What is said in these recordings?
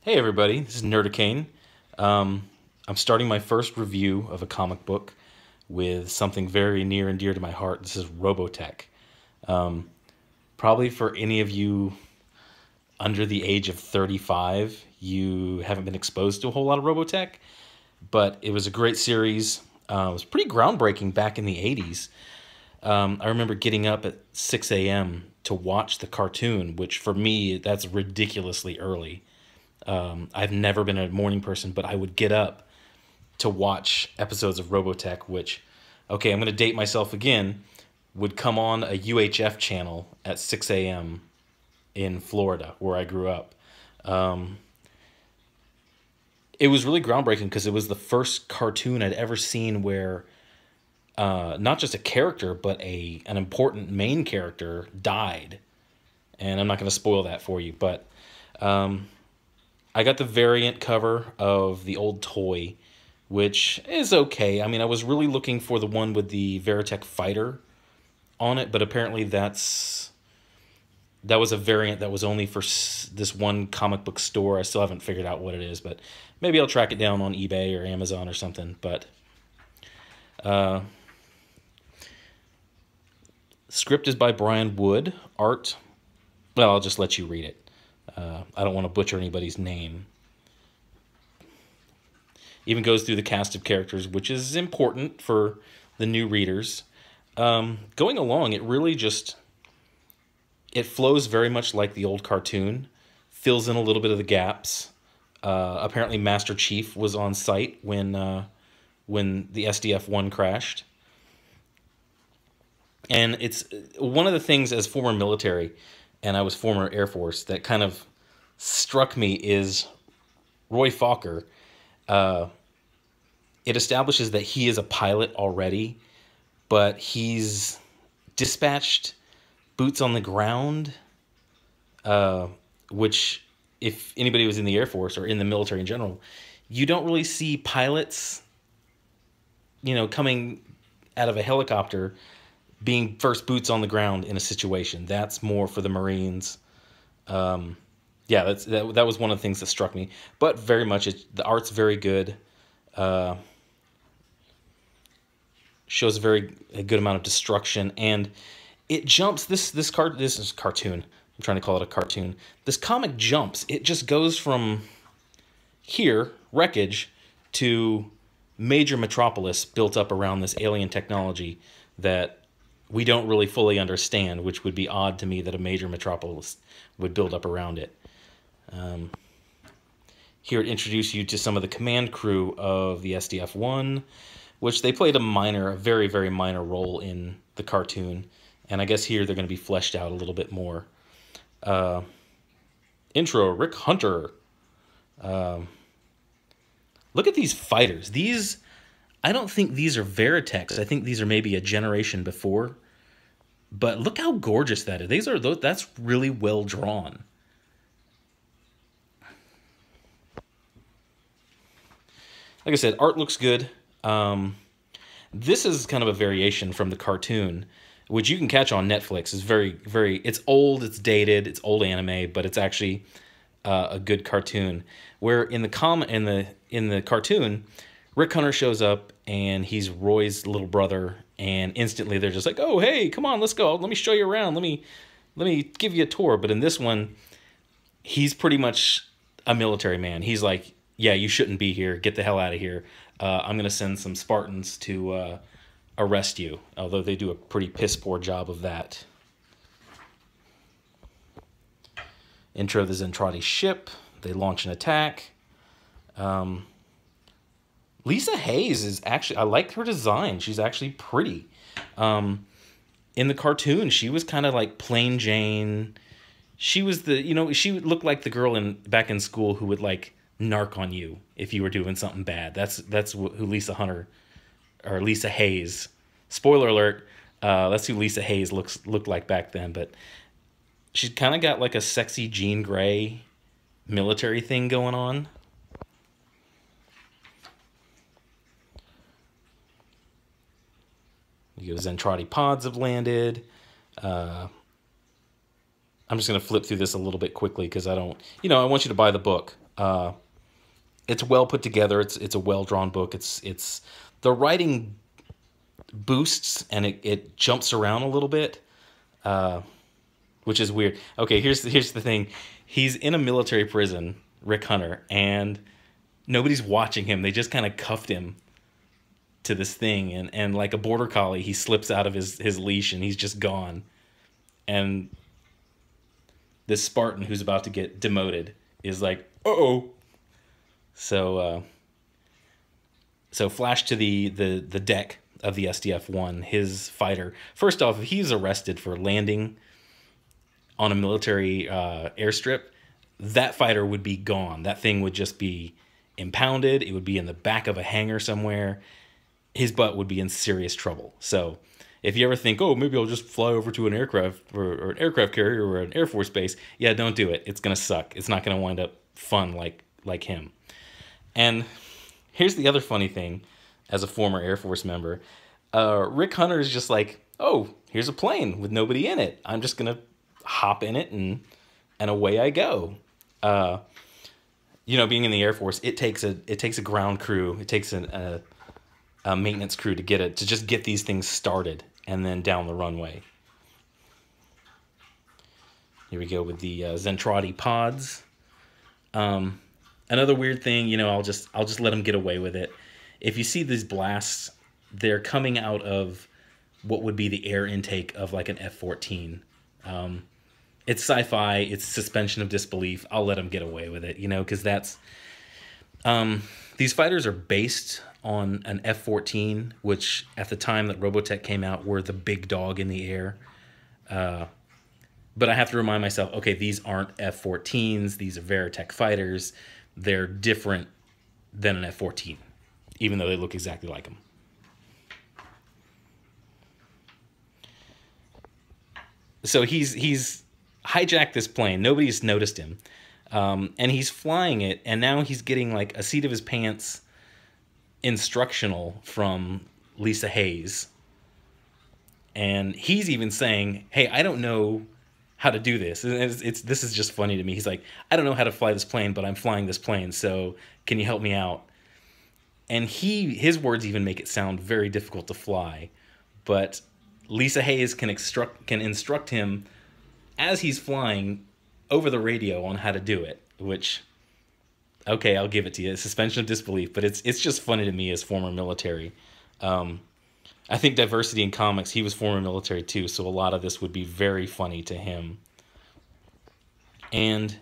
Hey everybody, this is Nerdicane. I'm starting my first review of a comic book with something very near and dear to my heart. This is Robotech. Probably for any of you under the age of 35, you haven't been exposed to a whole lot of Robotech, but it was a great series. It was pretty groundbreaking back in the 80s. I remember getting up at 6 a.m. to watch the cartoon, which for me, that's ridiculously early. I've never been a morning person, but I would get up to watch episodes of Robotech, which, okay, I'm going to date myself again, would come on a UHF channel at 6 a.m. in Florida, where I grew up. It was really groundbreaking because it was the first cartoon I'd ever seen where not just a character, but an important main character died. And I'm not going to spoil that for you, but I got the variant cover of the old toy, which is okay. I mean, I was really looking for the one with the Veritech fighter on it, but apparently that was a variant that was only for this one comic book store. I still haven't figured out what it is, but maybe I'll track it down on eBay or Amazon or something. But script is by Brian Wood. Art, well, I'll just let you read it. I don't want to butcher anybody's name. Even goes through the cast of characters, which is important for the new readers. Going along, it really just, it flows very much like the old cartoon, fills in a little bit of the gaps. Apparently Master Chief was on site when the SDF-1 crashed. And it's one of the things as former military, and I was former Air Force, that kind of struck me is Roy Fokker. It establishes that he is a pilot already, but he's dispatched boots on the ground, which if anybody was in the Air Force or in the military in general, you don't really see pilots, coming out of a helicopter being first boots on the ground in a situation. That's more for the Marines. Yeah, that was one of the things that struck me. But very much, the art's very good. Shows a good amount of destruction, and it jumps. This is cartoon. I'm trying to call it a cartoon. This comic jumps. It just goes from here, wreckage, to major metropolis built up around this alien technology that we don't really fully understand, which would be odd to me that a major metropolis would build up around it. Here it introduced you to some of the command crew of the SDF-1, which they played a very, very minor role in the cartoon. And I guess here they're going to be fleshed out a little bit more. Intro, Rick Hunter. Look at these fighters. I don't think these are Veritechs. I think these are maybe a generation before. But look how gorgeous that is. That's really well drawn. Like I said, art looks good. This is kind of a variation from the cartoon, which you can catch on Netflix. It's it's old, it's dated, it's old anime, but it's actually a good cartoon. Where in the cartoon, Rick Hunter shows up and he's Roy's little brother, and instantly they're just like, "Oh, hey, come on, let's go. Let me show you around. Let me give you a tour." But in this one, he's pretty much a military man. He's like, "Yeah, you shouldn't be here. Get the hell out of here. I'm going to send some Spartans to arrest you." Although they do a pretty piss-poor job of that. Intro the Zentradi ship. They launch an attack. Lisa Hayes is actually, I like her design. She's actually pretty. In the cartoon, she was kind of like plain Jane. She was she would look like the girl back in school who would like narc on you if you were doing something bad. That's who Lisa Hayes. Spoiler alert. That's who Lisa Hayes looked like back then. But she's kind of got like a sexy Jean Grey military thing going on. Zentradi pods have landed. I'm just going to flip through this a little bit quickly because I want you to buy the book. It's well put together. It's a well drawn book. It's the writing boosts and it jumps around a little bit, which is weird. Okay, here's the thing. He's in a military prison, Rick Hunter, and nobody's watching him. They just kind of cuffed him to this thing, and like a border collie, he slips out of his leash and he's just gone. And this Spartan who's about to get demoted is like, uh-oh. So flash to the deck of the SDF-1. His fighter, first off, if he's arrested for landing on a military airstrip, that fighter would be gone. That thing would just be impounded. It would be in the back of a hangar somewhere. His butt would be in serious trouble. So if you ever think, oh, maybe I'll just fly over to an aircraft or an aircraft carrier or an Air Force base, yeah, don't do it. It's going to suck. It's not going to wind up fun like him. And here's the other funny thing as a former Air Force member. Rick Hunter is just like, oh, here's a plane with nobody in it. I'm just going to hop in it and away I go. You know, being in the Air Force, it takes a ground crew. It takes a maintenance crew to just get these things started and then down the runway. Here we go with the Zentradi pods. Another weird thing, you know, I'll just let them get away with it. If you see these blasts, they're coming out of what would be the air intake of like an F-14. It's sci-fi. It's suspension of disbelief. I'll let them get away with it, you know, because that's these fighters are based on an F-14, which at the time that Robotech came out were the big dog in the air. But I have to remind myself, okay, these aren't F-14s. These are Veritech fighters. They're different than an F-14, even though they look exactly like them. So he's hijacked this plane. Nobody's noticed him. And he's flying it, and now he's getting like a seat of his pants instructional from Lisa Hayes. And he's even saying, hey, I don't know how to do this. This is just funny to me. He's like, I don't know how to fly this plane, but I'm flying this plane, so can you help me out? And his words even make it sound very difficult to fly. But Lisa Hayes can instruct him as he's flying over the radio on how to do it, which, okay, I'll give it to you. Suspension of disbelief, but it's just funny to me as former military. I think diversity in comics, he was former military too, so a lot of this would be very funny to him. And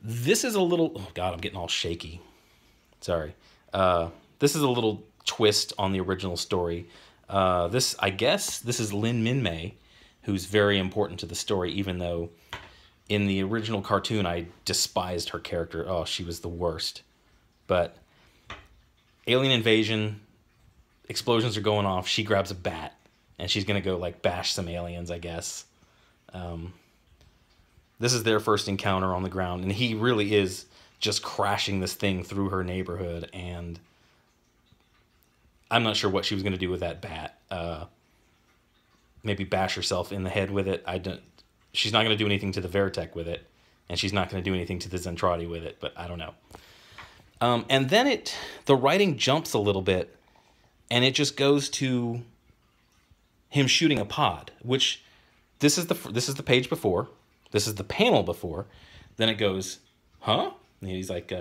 this is a little, oh God, I'm getting all shaky. Sorry. This is a little twist on the original story. I guess this is Lin Min-mei, who's very important to the story, even though in the original cartoon I despised her character. Oh, she was the worst. But alien invasion, explosions are going off. She grabs a bat, and she's going to go, like, bash some aliens, I guess. This is their first encounter on the ground, and he really is just crashing this thing through her neighborhood, and I'm not sure what she was going to do with that bat. Maybe bash herself in the head with it. She's not going to do anything to the Veritech with it, and she's not going to do anything to the Zentradi with it, but I don't know. And then the writing jumps a little bit, and it just goes to him shooting a pod, which this is the page before, this is the panel before. Then it goes, huh? And he's like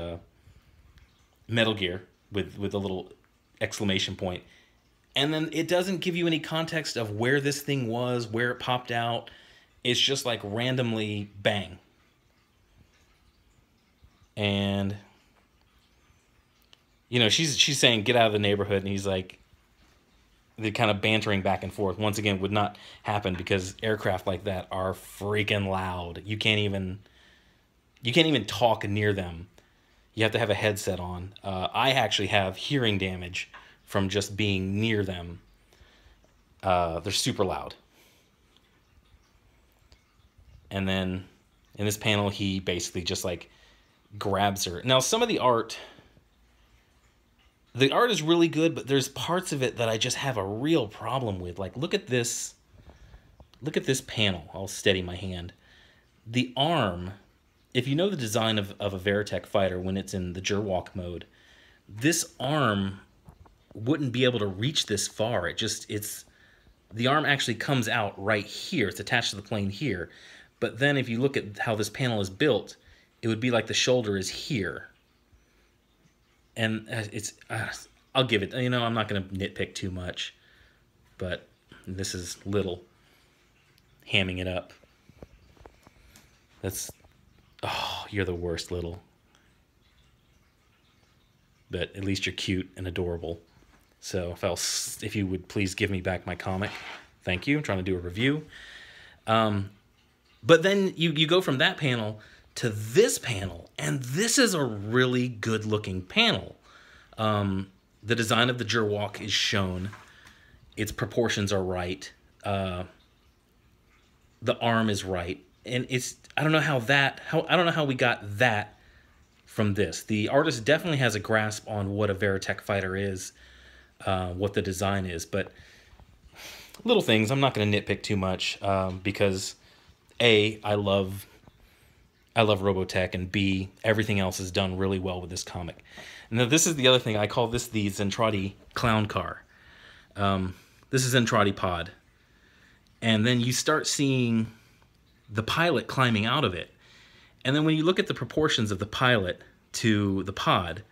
Metal Gear with a little exclamation point. And then it doesn't give you any context of where this thing was, where it popped out. It's just like randomly bang. And you know, she's saying get out of the neighborhood, and he's like, they're kind of bantering back and forth. Once again, would not happen because aircraft like that are freaking loud. You can't even talk near them. You have to have a headset on. I actually have hearing damage from just being near them. They're super loud. And then in this panel, he basically just like grabs her. Now, some of the art is really good, but there's parts of it that I just have a real problem with. Like, look at this panel. I'll steady my hand. The arm if you know the design of a Veritech fighter when it's in the Gerwalk mode, this arm wouldn't be able to reach this far. The arm actually comes out right here. It's attached to the plane here. But then if you look at how this panel is built, it would be like the shoulder is here. And I'll give it, I'm not going to nitpick too much, but this is Little hamming it up. Oh, you're the worst, Little. But at least you're cute and adorable. So if you would please give me back my comic. Thank you. I'm trying to do a review. But then you go from that panel to this panel, and this is a really good-looking panel. The design of the Gerwalk is shown. Its proportions are right. The arm is right. And I don't know how we got that from this. The artist definitely has a grasp on what a Veritech fighter is, what the design is, but little things. I'm not going to nitpick too much because A, I love Robotech, and B, everything else is done really well with this comic. Now this is the other thing. I call this the Zentradi clown car. This is Zentradi pod, and then you start seeing the pilot climbing out of it. And then when you look at the proportions of the pilot to the pod,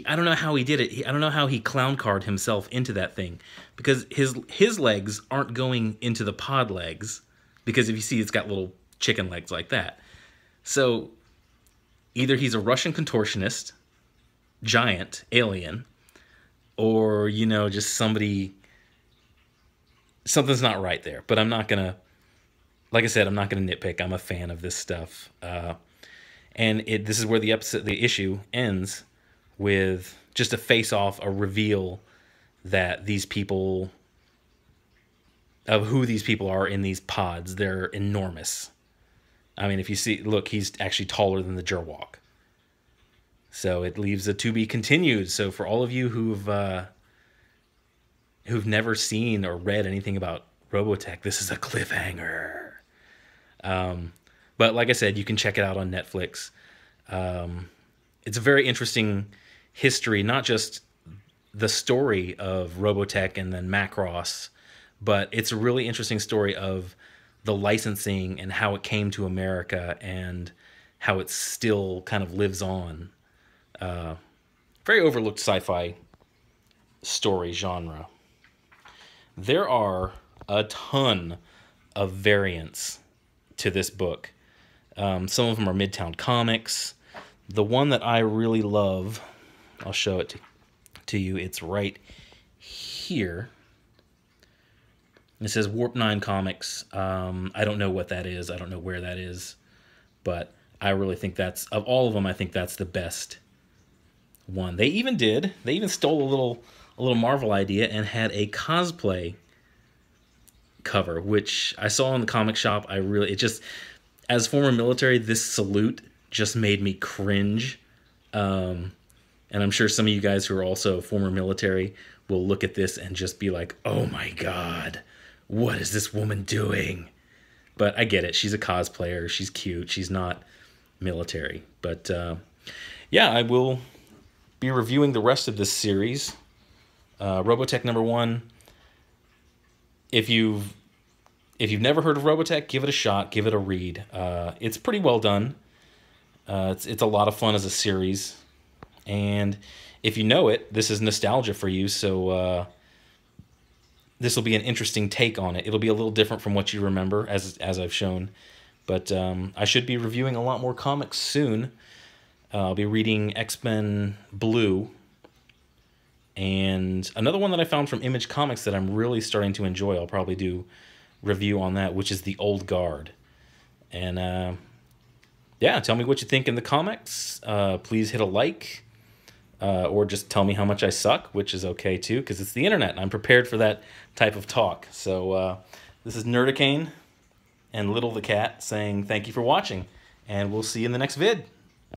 I don't know how he did it. I don't know how he clown carred himself into that thing, because his legs aren't going into the pod legs, because if you see, it's got little chicken legs like that. So either he's a Russian contortionist, giant, alien, or, just something's not right there. But I'm not going to, like I said, I'm not going to nitpick. I'm a fan of this stuff. And this is where the issue ends, with just a face-off, a reveal that who these people are in these pods. They're enormous. I mean, if you see, look, he's actually taller than the Gerwalk. So it leaves a to be continued. So for all of you who've never seen or read anything about Robotech, this is a cliffhanger. But like I said, you can check it out on Netflix. It's a very interesting history, not just the story of Robotech and then Macross, but it's a really interesting story of the licensing and how it came to America and how it still kind of lives on. Very overlooked sci-fi story genre. There are a ton of variants to this book. Some of them are Midtown Comics. The one that I really love, I'll show it to you. It's right here. It says Warp 9 Comics. I don't know what that is. I don't know where that is. But I really think of all of them, I think that's the best one. They even stole a little Marvel idea and had a cosplay cover, which I saw in the comic shop. As former military, this salute just made me cringe. And I'm sure some of you guys who are also former military will look at this and just be like, oh my God, what is this woman doing? But I get it. She's a cosplayer. She's cute. She's not military. But yeah, I will be reviewing the rest of this series. Robotech #1. If you've never heard of Robotech, give it a shot. Give it a read. It's pretty well done. It's a lot of fun as a series. And if you know it, this is nostalgia for you. So this will be an interesting take on it. It'll be a little different from what you remember, as I've shown. But I should be reviewing a lot more comics soon. I'll be reading X-Men Blue. And another one that I found from Image Comics that I'm really starting to enjoy, I'll probably do review on that, which is The Old Guard. And yeah, tell me what you think in the comments. Please hit a like, or just tell me how much I suck, which is okay too, because it's the internet and I'm prepared for that type of talk. So this is Nerdicane and Little the Cat saying thank you for watching, and we'll see you in the next vid.